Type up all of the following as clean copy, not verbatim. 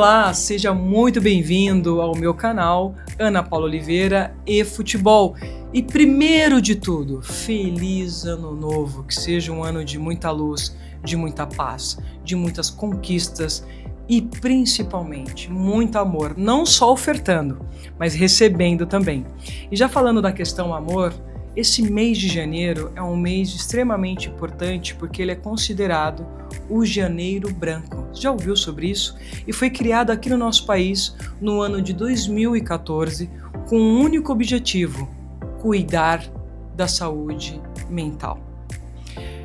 Olá, seja muito bem-vindo ao meu canal Ana Paula Oliveira e Futebol. E primeiro de tudo, feliz ano novo, que seja um ano de muita luz, de muita paz, de muitas conquistas e principalmente muito amor, não só ofertando, mas recebendo também. E já falando da questão amor, esse mês de janeiro é um mês extremamente importante porque ele é considerado o Janeiro Branco. Já ouviu sobre isso? E foi criado aqui no nosso país no ano de 2014 com um único objetivo: cuidar da saúde mental.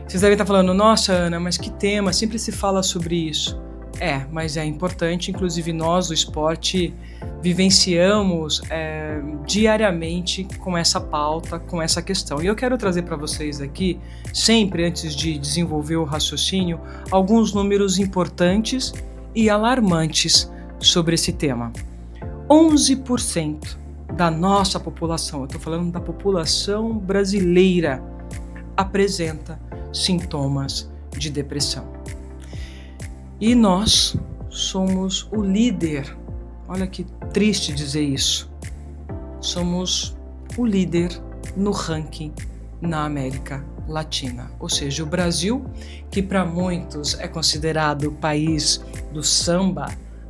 Vocês devem estar falando, nossa Ana, mas que tema, sempre se fala sobre isso. Mas é importante, inclusive nós do esporte vivenciamos diariamente com essa pauta, com essa questão. E eu quero trazer para vocês aqui, sempre antes de desenvolver o raciocínio, alguns números importantes e alarmantes sobre esse tema. 11% da nossa população, eu estou falando da população brasileira, apresenta sintomas de depressão. E nós somos o líder, olha que triste dizer isso, somos o líder no ranking na América Latina. Ou seja, o Brasil, que para muitos é considerado o país do samba,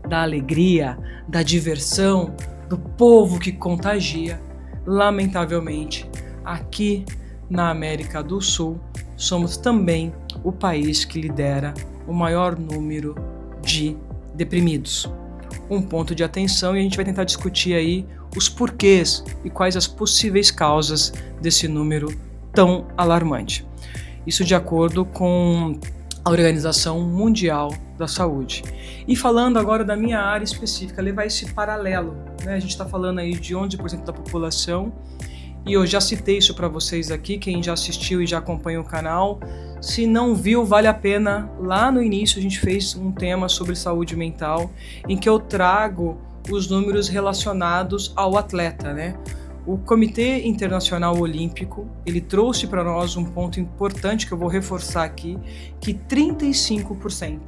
da alegria, da diversão, do povo que contagia, lamentavelmente, aqui na América do Sul, somos também o país que lidera o maior número de deprimidos. Um ponto de atenção, e a gente vai tentar discutir aí os porquês e quais as possíveis causas desse número tão alarmante. Isso de acordo com a Organização Mundial da Saúde. E falando agora da minha área específica, levar esse paralelo, né? A gente está falando aí de 11% da população, e eu já citei isso para vocês aqui, quem já assistiu e já acompanha o canal. Se não viu, vale a pena. Lá no início a gente fez um tema sobre saúde mental, em que eu trago os números relacionados ao atleta, né? O Comitê Internacional Olímpico, ele trouxe para nós um ponto importante que eu vou reforçar aqui, que 35%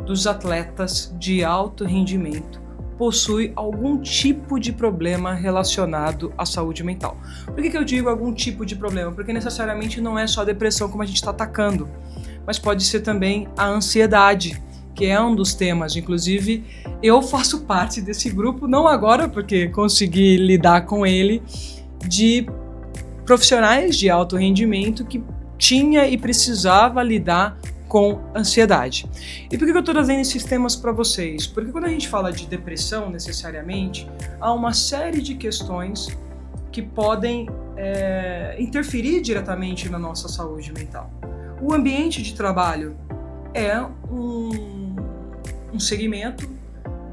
dos atletas de alto rendimento possui algum tipo de problema relacionado à saúde mental. Por que eu digo algum tipo de problema? Porque necessariamente não é só a depressão como a gente está atacando, mas pode ser também a ansiedade, que é um dos temas. Inclusive, eu faço parte desse grupo, não agora porque consegui lidar com ele, de profissionais de alto rendimento que tinha e precisava lidar com ansiedade. E por que eu estou trazendo esses temas para vocês? Porque quando a gente fala de depressão, necessariamente, há uma série de questões que podem interferir diretamente na nossa saúde mental. O ambiente de trabalho é um segmento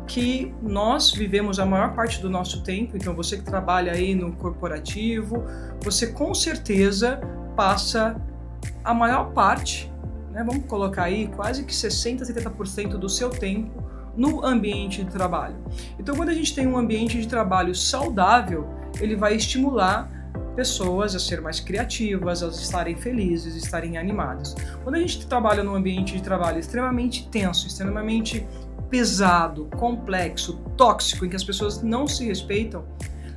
que nós vivemos a maior parte do nosso tempo, então você que trabalha aí no corporativo, você com certeza passa a maior parte, vamos colocar aí quase que 60%, 70% do seu tempo no ambiente de trabalho. Então, quando a gente tem um ambiente de trabalho saudável, ele vai estimular pessoas a serem mais criativas, a estarem felizes, a estarem animadas. Quando a gente trabalha num ambiente de trabalho extremamente tenso, extremamente pesado, complexo, tóxico, em que as pessoas não se respeitam,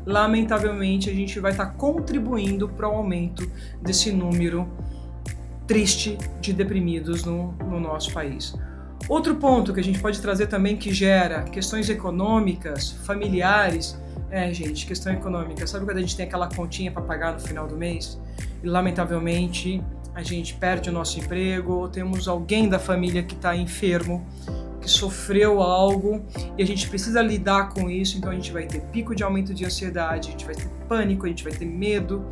lamentavelmente a gente vai estar contribuindo para o aumento desse número triste de deprimidos no nosso país. Outro ponto que a gente pode trazer também que gera questões econômicas, familiares, questão econômica. Sabe quando a gente tem aquela continha para pagar no final do mês? E lamentavelmente a gente perde o nosso emprego, ou temos alguém da família que está enfermo, que sofreu algo, e a gente precisa lidar com isso, então a gente vai ter pico de aumento de ansiedade, a gente vai ter pânico, a gente vai ter medo,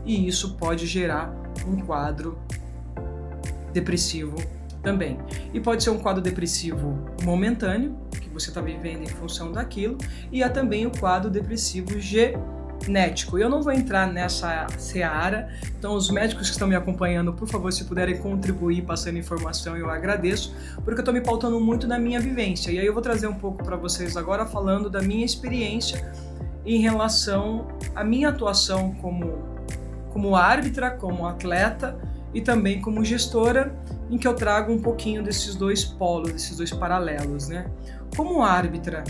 e isso pode gerar um quadro depressivo também. E pode ser um quadro depressivo momentâneo, que você está vivendo em função daquilo, e há também o quadro depressivo genético. Eu não vou entrar nessa seara, então os médicos que estão me acompanhando, por favor, se puderem contribuir passando informação, eu agradeço, porque eu estou me pautando muito na minha vivência. E aí eu vou trazer um pouco para vocês agora falando da minha experiência em relação à minha atuação como árbitra, como atleta, e também como gestora, em que eu trago um pouquinho desses dois polos, desses dois paralelos, né? Como árbitra,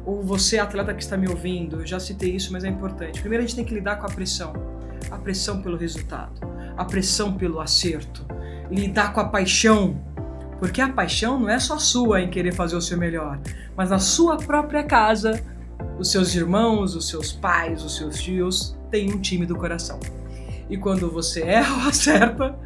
ou você atleta que está me ouvindo, eu já citei isso, mas é importante. Primeiro a gente tem que lidar com a pressão pelo resultado, a pressão pelo acerto, lidar com a paixão, porque a paixão não é só sua em querer fazer o seu melhor, mas na sua própria casa, os seus irmãos, os seus pais, os seus tios têm um time do coração. E quando você erra ou acerta,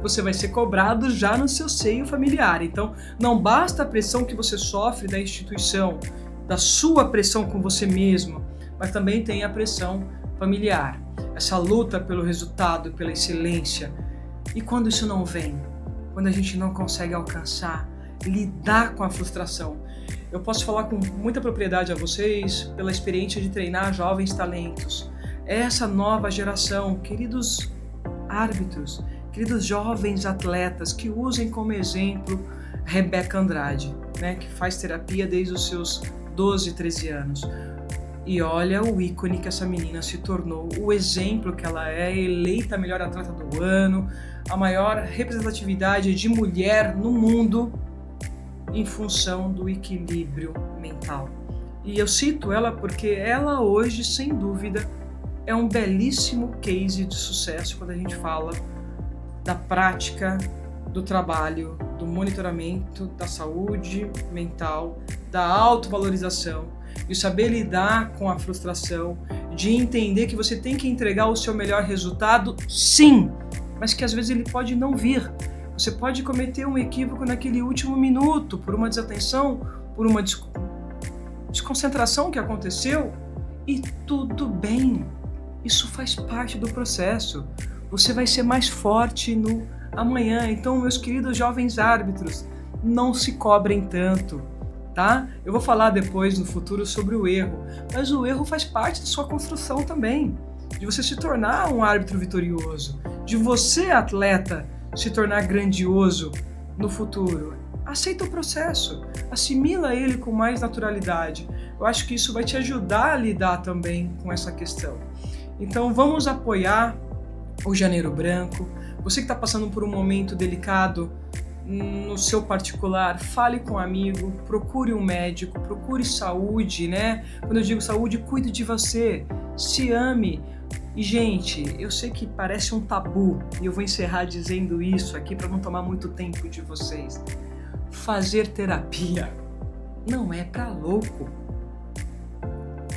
você vai ser cobrado já no seu seio familiar. Então, não basta a pressão que você sofre da instituição, da sua pressão com você mesmo, mas também tem a pressão familiar. Essa luta pelo resultado, pela excelência. E quando isso não vem? Quando a gente não consegue alcançar, lidar com a frustração. Eu posso falar com muita propriedade a vocês pela experiência de treinar jovens talentos. Essa nova geração, queridos árbitros, queridos jovens atletas, que usem como exemplo Rebeca Andrade, né, que faz terapia desde os seus 12, 13 anos. E olha o ícone que essa menina se tornou, o exemplo que ela é, eleita a melhor atleta do ano, a maior representatividade de mulher no mundo em função do equilíbrio mental. E eu cito ela porque ela hoje, sem dúvida, é um belíssimo case de sucesso quando a gente fala da prática, do trabalho, do monitoramento, da saúde mental, da autovalorização, de saber lidar com a frustração, de entender que você tem que entregar o seu melhor resultado, sim, mas que às vezes ele pode não vir. Você pode cometer um equívoco naquele último minuto, por uma desatenção, por uma desconcentração que aconteceu, e tudo bem. Isso faz parte do processo. Você vai ser mais forte no amanhã. Então, meus queridos jovens árbitros, não se cobrem tanto, tá? Eu vou falar depois, no futuro, sobre o erro. Mas o erro faz parte da sua construção também. De você se tornar um árbitro vitorioso. De você, atleta, se tornar grandioso no futuro. Aceita o processo. Assimila ele com mais naturalidade. Eu acho que isso vai te ajudar a lidar também com essa questão. Então, vamos apoiar o Janeiro Branco. Você que está passando por um momento delicado no seu particular, fale com um amigo, procure um médico, procure saúde, né? Quando eu digo saúde, cuide de você, se ame. E, gente, eu sei que parece um tabu, e eu vou encerrar dizendo isso aqui para não tomar muito tempo de vocês. Fazer terapia não é para louco.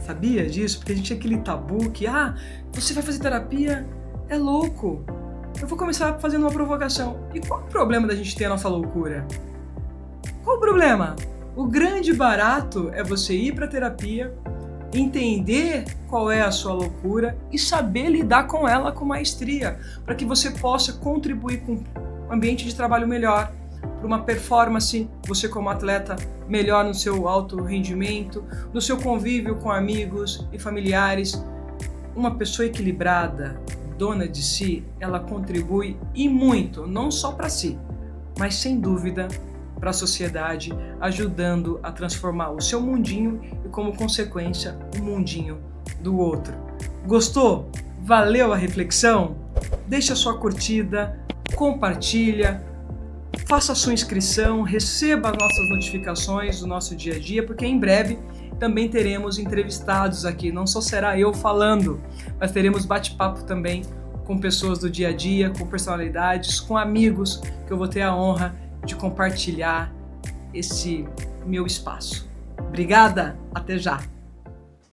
Sabia disso? Porque a gente tinha aquele tabu que, você vai fazer terapia, é louco. Eu vou começar fazendo uma provocação. E qual o problema da gente ter a nossa loucura? Qual o problema? O grande barato é você ir para terapia, entender qual é a sua loucura e saber lidar com ela com maestria, para que você possa contribuir com um ambiente de trabalho melhor, para uma performance, você como atleta, melhor no seu alto rendimento, no seu convívio com amigos e familiares. Uma pessoa equilibrada, dona de si, ela contribui e muito, não só para si, mas sem dúvida para a sociedade, ajudando a transformar o seu mundinho e, como consequência, o mundinho do outro. Gostou? Valeu a reflexão? Deixa a sua curtida, compartilha, faça a sua inscrição, receba as nossas notificações do nosso dia a dia, porque em breve também teremos entrevistados aqui. Não só será eu falando, mas teremos bate-papo também com pessoas do dia a dia, com personalidades, com amigos, que eu vou ter a honra de compartilhar esse meu espaço. Obrigada, até já!